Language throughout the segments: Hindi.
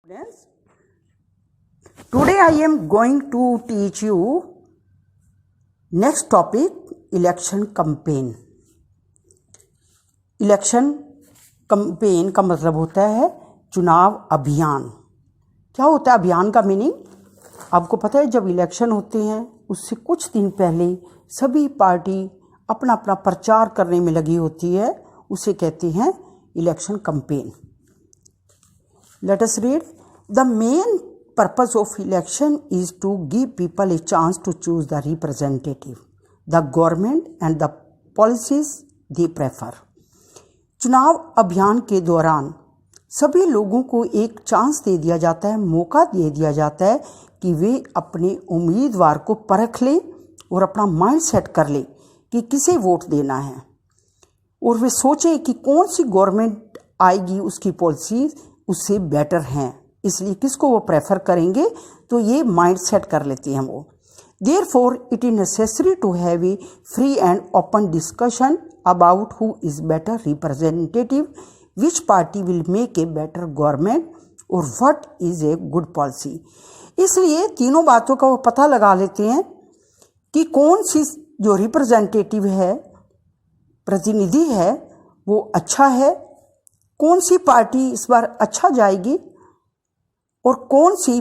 Students, today I am going to teach you next topic, election campaign. Election campaign का मतलब होता है चुनाव अभियान। क्या होता है अभियान का मीनिंग? आपको पता है जब इलेक्शन होते हैं उससे कुछ दिन पहले सभी पार्टी अपना अपना प्रचार करने में लगी होती है, उसे कहते हैं election campaign. Let us read. The main purpose of election is to give people a chance to choose the representative, the government and the policies they prefer. चुनाव अभियान के दौरान सभी लोगों को एक चांस दे दिया जाता है, मौका दे दिया जाता है कि वे अपने उम्मीदवार को परख लें और अपना माइंड सेट कर लें कि किसे वोट देना है, और वे सोचें कि कौन सी गवर्नमेंट आएगी उसकी पॉलिसी उससे बेटर हैं, इसलिए किसको वो प्रेफर करेंगे, तो ये माइंड सेट कर लेते हैं वो। Therefore, it is necessary to have a free and open discussion about who is better representative, which party will make a better government और what is a good policy। इसलिए तीनों बातों का वो पता लगा लेते हैं कि कौन सी जो रिप्रेजेंटेटिव है, प्रतिनिधि है, वो अच्छा है, कौन सी पार्टी इस बार अच्छा जाएगी और कौन सी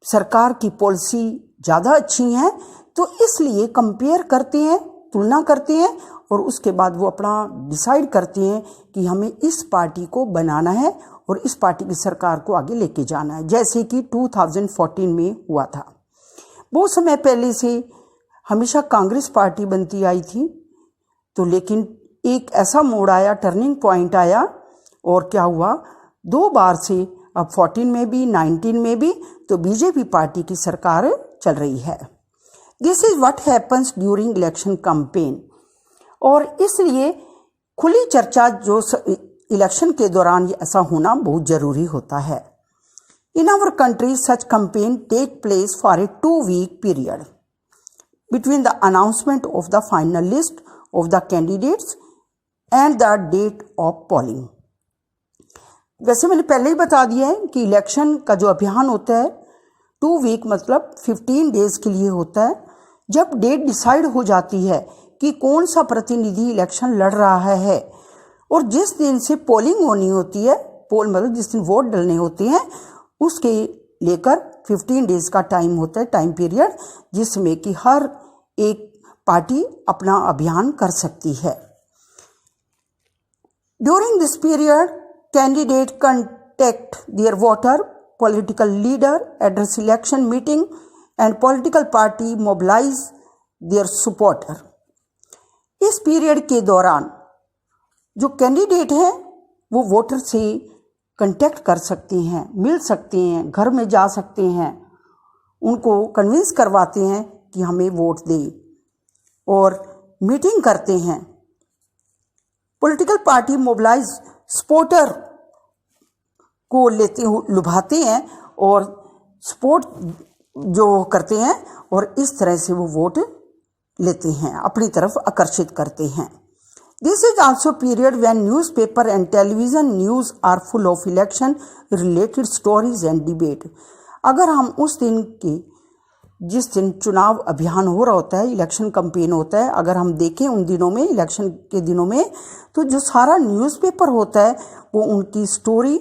सरकार की पॉलिसी ज़्यादा अच्छी है। तो इसलिए कंपेयर करते हैं, तुलना करते हैं और उसके बाद वो अपना डिसाइड करते हैं कि हमें इस पार्टी को बनाना है और इस पार्टी की सरकार को आगे लेके जाना है। जैसे कि 2014 में हुआ था। बहुत समय पहले से हमेशा कांग्रेस पार्टी बनती आई थी, तो लेकिन एक ऐसा मोड़ आया, टर्निंग पॉइंट आया, और क्या हुआ, दो बार से अब 14 में भी 19 में भी तो बीजेपी पार्टी की सरकार चल रही है। This is what happens during election campaign. और इसलिए खुली चर्चा जो इलेक्शन के दौरान ये ऐसा होना बहुत जरूरी होता है। In our country such campaign take place for a 2-week period between the announcement of the final list of the candidates and the date of polling. वैसे मैंने पहले ही बता दिया है कि इलेक्शन का जो अभियान होता है 2 week मतलब 15 days के लिए होता है। जब डेट डिसाइड हो जाती है कि कौन सा प्रतिनिधि इलेक्शन लड़ रहा है और जिस दिन से पोलिंग होनी होती है, पोल मतलब जिस दिन वोट डलने होते हैं, उसके लेकर 15 days का टाइम होता है, टाइम पीरियड, जिसमें कि हर एक पार्टी अपना अभियान कर सकती है। During this period candidate contact their voter, political leader, address election meeting and political party mobilize their supporter। इस पीरियड के दौरान जो कैंडिडेट हैं वो वोटर से कांटेक्ट कर सकते हैं, मिल सकते हैं, घर में जा सकते हैं, उनको कन्विंस करवाते हैं कि हमें वोट दें और मीटिंग करते हैं। पॉलिटिकल पार्टी मोबिलाइज सपोर्टर को लेते लुभाते हैं और सपोर्ट जो करते हैं और इस तरह से वो वोट लेते हैं, अपनी तरफ आकर्षित करते हैं। This is also period when newspaper and television news are full of election related stories and debate. अगर हम उस दिन के जिस दिन चुनाव अभियान हो रहा होता है, इलेक्शन कैंपेन होता है, अगर हम देखें उन दिनों में, इलेक्शन के दिनों में, तो जो सारा न्यूज़पेपर होता है वो उनकी स्टोरी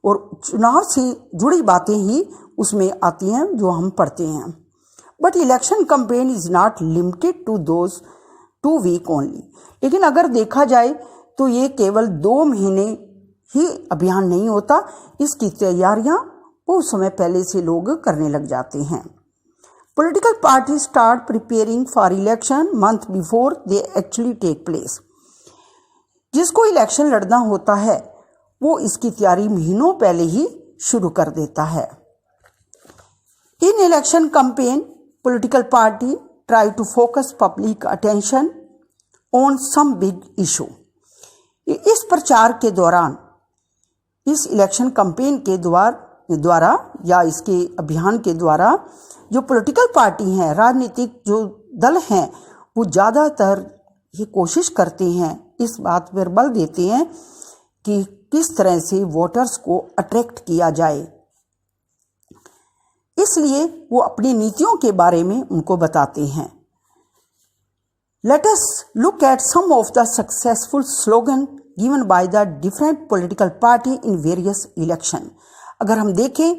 और चुनाव से जुड़ी बातें ही उसमें आती हैं जो हम पढ़ते हैं। But election campaign is not limited to those 2 week only. लेकिन अगर देखा जाए तो ये केवल 2 महीने ही अभियान नहीं होता, इसकी तैयारियां बहुत समय पहले से लोग करने लग जाते हैं। Political parties start preparing for election month before they actually take place। जिसको इलेक्शन लड़ना होता है वो इसकी तैयारी महीनों पहले ही शुरू कर देता है। In election campaign, political party try to focus public attention on some big issue। इस प्रचार के दौरान, इस इलेक्शन कैंपेन के द्वारा या इसके अभियान के द्वारा जो पॉलिटिकल पार्टी हैं, राजनीतिक जो दल हैं, वो ज़्यादातर ये कोशिश करते हैं, इस बात पर बल देते हैं कि किस तरह से वोटर्स को अट्रैक्ट किया जाए इसलिए वो अपनी नीतियों के बारे में उनको बताते हैं। Let us look at some of the successful slogans given by the different political party in various election। अगर हम देखें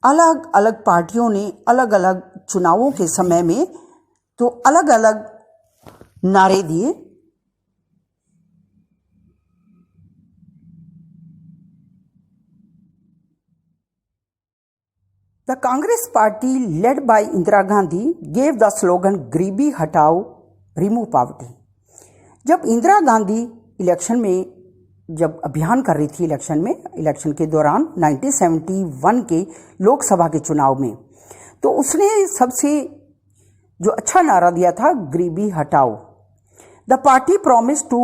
अलग अलग पार्टियों ने अलग अलग चुनावों के समय में तो अलग अलग नारे दिए। The Congress party led by Indira Gandhi gave the slogan गरीबी हटाओ रिमूव पॉवर्टी। जब इंदिरा गांधी इलेक्शन में जब अभियान कर रही थी इलेक्शन के दौरान 1971 के लोकसभा के चुनाव में, तो उसने सबसे जो अच्छा नारा दिया था गरीबी हटाओ। The party promise to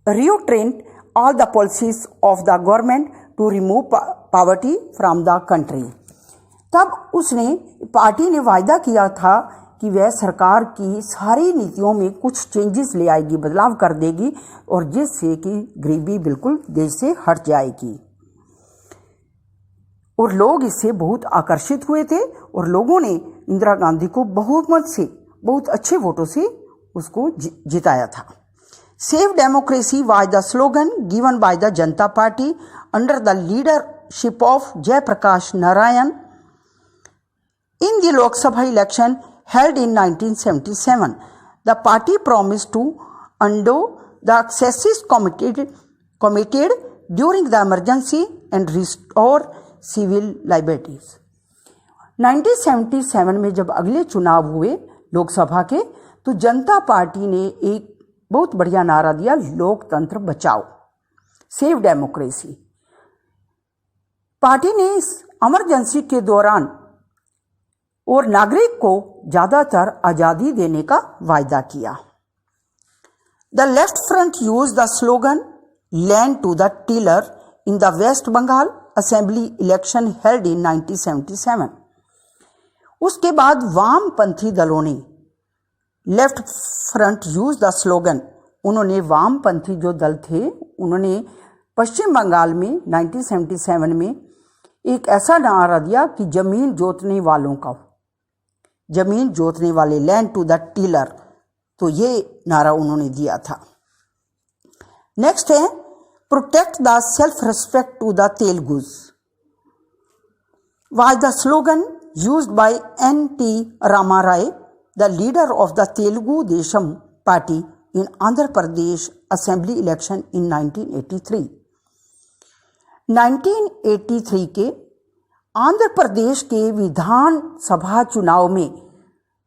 retrench all the policies of the government to remove poverty from the country. तब उसने पार्टी ने वायदा किया था कि वह सरकार की सारी नीतियों में कुछ चेंजेस ले आएगी, बदलाव कर देगी, और जिससे कि गरीबी बिल्कुल देश से हट जाएगी। और लोग इससे बहुत आकर्षित हुए थे और लोगों ने इंदिरा गांधी को बहुमत से, बहुत अच्छे वोटों से उसको जिताया था। Save democracy was the slogan given by the Janata party under the leadership of Jayaprakash Narayan in the Lok Sabha election held in 1977. The party promised to undo the excesses committed during the emergency and restore civil liberties. 1977 में जब अगले चुनाव हुए लोकसभा के, तो जनता पार्टी ने एक बहुत बढ़िया नारा दिया, लोकतंत्र बचाओ, सेव डेमोक्रेसी। पार्टी ने इस इमरजेंसी के दौरान और नागरिक को ज्यादातर आजादी देने का वायदा किया। The Left Front use the slogan land to the tiller in the West Bengal assembly election held in 1977। उसके बाद वामपंथी दलों ने Left Front use the slogan, उन्होंने वामपंथी जो दल थे उन्होंने पश्चिम बंगाल में 1977 में एक ऐसा नारा दिया कि जमीन जोतने वालों का, जमीन जोतने वाले, लैंड टू द टिलर, तो ये नारा उन्होंने दिया था। नेक्स्ट है protect the self respect to the Telugus was the slogan used by N.T. Rama Rai, the leader of the Telugu Desam party in Andhra Pradesh assembly election in 1983। 1983 के आंध्र प्रदेश के विधानसभा चुनाव में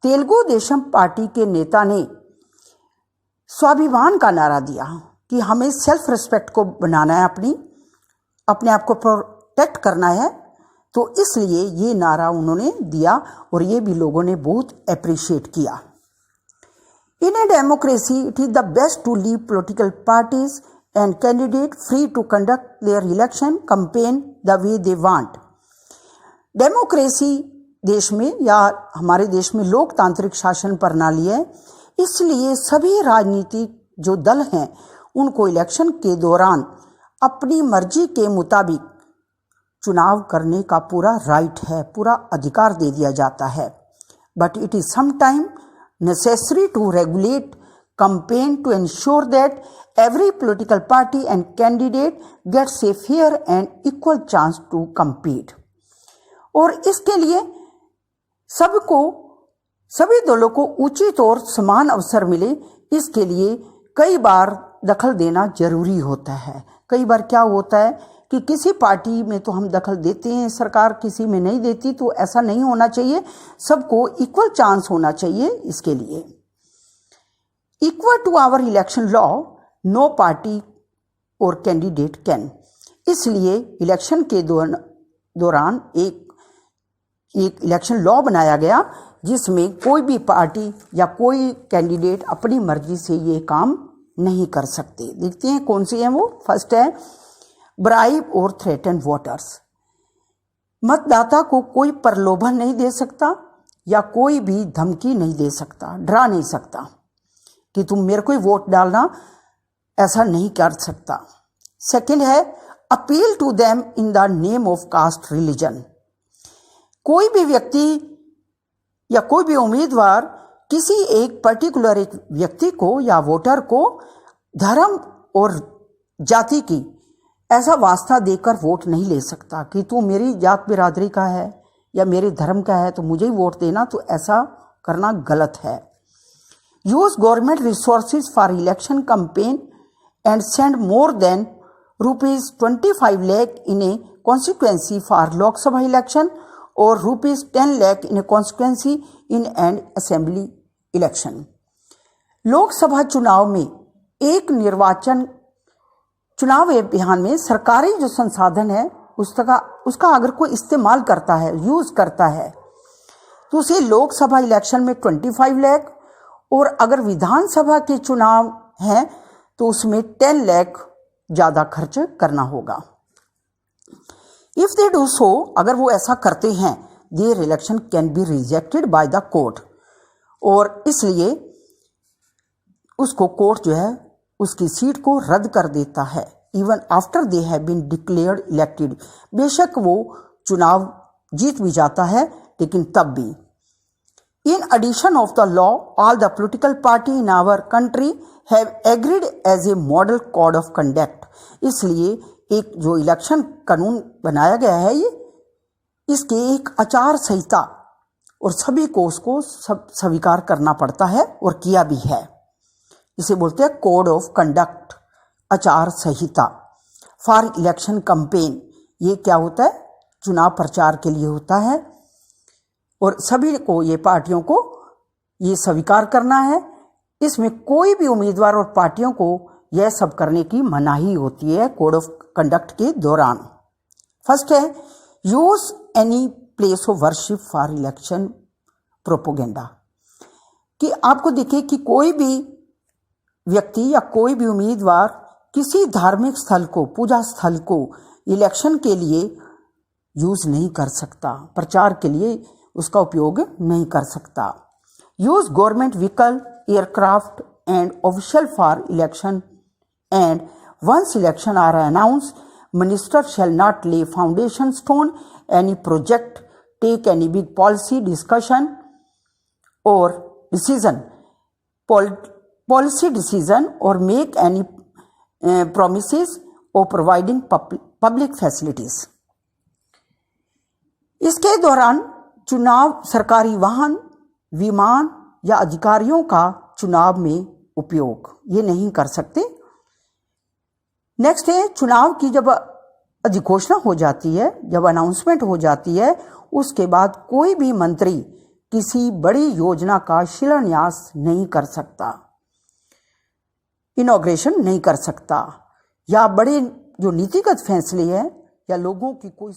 तेलुगु देशम पार्टी के नेता ने स्वाभिमान का नारा दिया कि हमें सेल्फ रिस्पेक्ट को बनाना है, अपने आप को प्रोटेक्ट करना है, तो इसलिए ये नारा उन्होंने दिया और ये भी लोगों ने बहुत अप्रिशिएट किया। In a democracy it is the best to leave political parties and candidate free to conduct their election campaign the way they want. Democracy देश में या हमारे देश में लोकतांत्रिक शासन प्रणाली है, इसलिए सभी राजनीतिक जो दल हैं उनको इलेक्शन के दौरान अपनी मर्जी के मुताबिक चुनाव करने का पूरा राइट है, पूरा अधिकार दे दिया जाता है। But it is sometime necessary to regulate campaign to ensure that every political party and candidate gets a fair and equal chance to compete। और इसके लिए सभी दलों को उचित और समान अवसर मिले, इसके लिए कई बार दखल देना जरूरी होता है। कई बार क्या होता है कि किसी पार्टी में तो हम दखल देते हैं, सरकार किसी में नहीं देती, तो ऐसा नहीं होना चाहिए, सबको इक्वल चांस होना चाहिए। इसके लिए equal to our election law no party और कैंडिडेट कैन, इसलिए इलेक्शन के दौरान एक इलेक्शन लॉ बनाया गया जिसमें कोई भी पार्टी या कोई कैंडिडेट अपनी मर्जी से ये काम नहीं कर सकते। देखते हैं कौन सी है वो। फर्स्ट है ब्राइब और थ्रेटन वोटर्स। मतदाता को कोई प्रलोभन नहीं दे सकता या कोई भी धमकी नहीं दे सकता, डरा नहीं सकता कि तुम मेरे को ही वोट डालना, ऐसा नहीं कर सकता। सेकंड है appeal to them in the name of caste religion. कोई भी व्यक्ति या कोई भी उम्मीदवार किसी एक पर्टिकुलर एक व्यक्ति को या वोटर को धर्म और जाति की ऐसा वास्ता देकर वोट नहीं ले सकता कि तू मेरी जात बिरादरी का है या मेरे धर्म का है तो मुझे ही वोट देना, तो ऐसा करना गलत है। Use government resources for election campaign and send more than ₹25 lakh in a constituency for Lok Sabha election or ₹10 lakh in a constituency in an assembly election। Lok Sabha चुनाव में एक निर्वाचन चुनाव अभियान में सरकारी जो संसाधन है उसका अगर कोई इस्तेमाल करता है, यूज करता है, तो उसे लोकसभा इलेक्शन में 25 लाख और अगर विधानसभा के चुनाव हैं तो उसमें 10 लाख ज्यादा खर्च करना होगा। इफ दे डू सो, अगर वो ऐसा करते हैं, there election can be rejected by the court, और इसलिए उसको कोर्ट जो है उसकी सीट को रद्द कर देता है। Even after they have been declared elected, बेशक वो चुनाव जीत भी जाता है लेकिन तब भी। In addition of the law, all the political party in our country have agreed as a model code of conduct. इसलिए एक जो इलेक्शन कानून बनाया गया है ये इसके एक आचार संहिता और सभी को उसको स्वीकार करना पड़ता है और किया भी है। इसे बोलते हैं कोड ऑफ कंडक्ट, आचार संहिता फॉर इलेक्शन कैंपेन। ये क्या होता है? चुनाव प्रचार के लिए होता है और सभी को, ये पार्टियों को ये स्वीकार करना है। इसमें कोई भी उम्मीदवार और पार्टियों को यह सब करने की मनाही होती है कोड ऑफ कंडक्ट के दौरान। फर्स्ट है use any place of worship for election propaganda, कि आपको दिखे कि कोई भी व्यक्ति या कोई भी उम्मीदवार किसी धार्मिक स्थल को, पूजा स्थल को इलेक्शन के लिए यूज नहीं कर सकता, प्रचार के लिए उसका उपयोग नहीं कर सकता। Use government vehicle, aircraft and official for election and once election are announce, minister shall not lay foundation stone any project, take any big policy discussion और decision, policy decision or make any promises or providing public facilities। इसके दौरान चुनाव सरकारी वाहन, विमान या अधिकारियों का चुनाव में उपयोग ये नहीं कर सकते। नेक्स्ट है चुनाव की जब अधिघोषणा हो जाती है, जब अनाउंसमेंट हो जाती है, उसके बाद कोई भी मंत्री किसी बड़ी योजना का शिलान्यास नहीं कर सकता, इनॉग्रेशन नहीं कर सकता, या बड़े जो नीतिगत फैसले हैं या लोगों की कोई